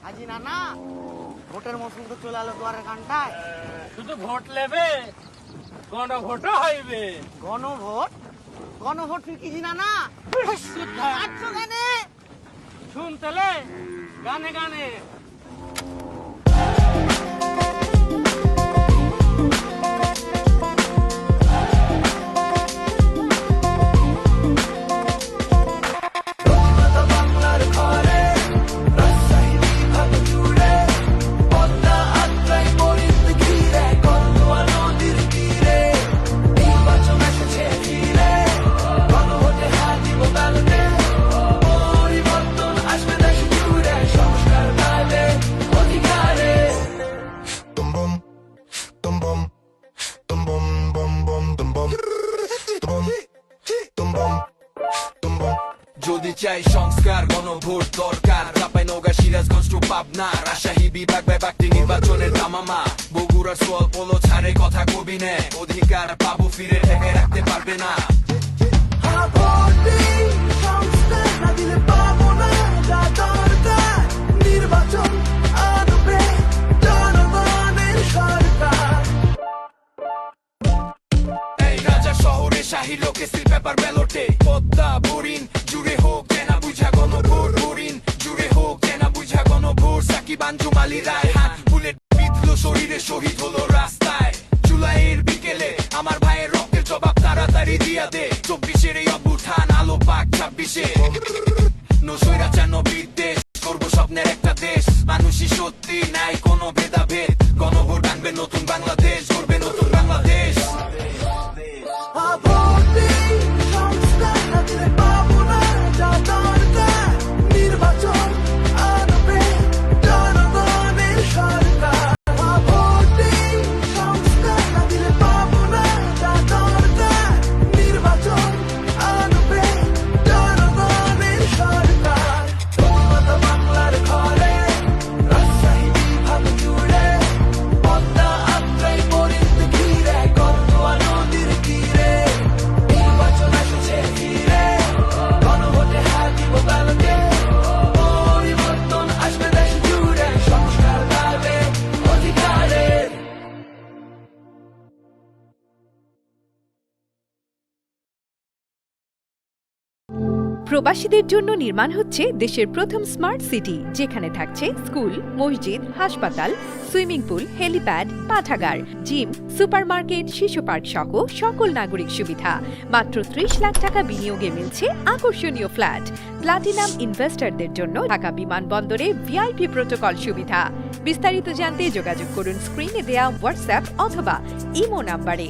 আজি নানা ভোটের মৌসুম তো চলে এলো দুয়ারের কানটায়। শুধু ভোট নেবে, গণভোটও হইবে। গণভোট? গণভোট তুই কি নানা? আচ্ছা গানে শুনতেলে গানে গানে যদি চাই সংস্কার গণভোট দরকার। চাঁপাইনগর, সিরাজগঞ্জ টু পাবনা, রাজশাহী বিভাগ ব্যাপারটি নির্বাচনের দামামা। বগুড়ার সোয়াল পোলো ছাড়ে কথা কবি নে, অধিকার পাবো ফিরে ঠেকে রাখতে পারবে না। শাহী লোকে সিল পেপার ব্যালটে পদ্মা বুরিন জুড়ে হোক কেনা বুঝা গণভোট, বুরিন জুড়ে হোক কেনা বুঝা গণভোট। সাকিব আঞ্জুম আলী রায় হাত বুলেট বিঁধলো শরীরে, শহীদ হলো রাস্তায়। জুলাইয়ের বিকেলে আমার ভাইয়ের রক্তের জবাব তাড়াতাড়ি দিয়া দে। 24-এর এই অভ্যুত্থান আলো পাক 26-এ। নৈরাচার বিদ্বেষ করবো স্বপ্নের একটা দেশ, মানুষই সত্যি নাই কোনো ভেদাভেদ। গণভোট আনবে নতুন বাংলাদেশ, গড়বে নতুন বাংলাদেশ। প্রবাসীদের জন্য নির্মাণ হচ্ছে দেশের প্রথম স্মার্ট সিটি, যেখানে থাকছে স্কুল, মসজিদ, হাসপাতাল, সুইমিং পুল, হেলিপ্যাড, পাঠাগার, জিম, সুপারমার্কেট, শিশু পার্ক সহ সকল নাগরিক সুবিধা। মাত্র 30 লাখ টাকা বিনিয়োগে মিলছে আকর্ষণীয় ফ্ল্যাট। প্লাটিনাম ইনভেস্টরদের জন্য ঢাকা বিমানবন্দরে ভিআইপি প্রোটোকল সুবিধা। বিস্তারিত জানতে যোগাযোগ করুন স্ক্রিনে দেয়া হোয়াটসঅ্যাপ অথবা ইমো নাম্বারে।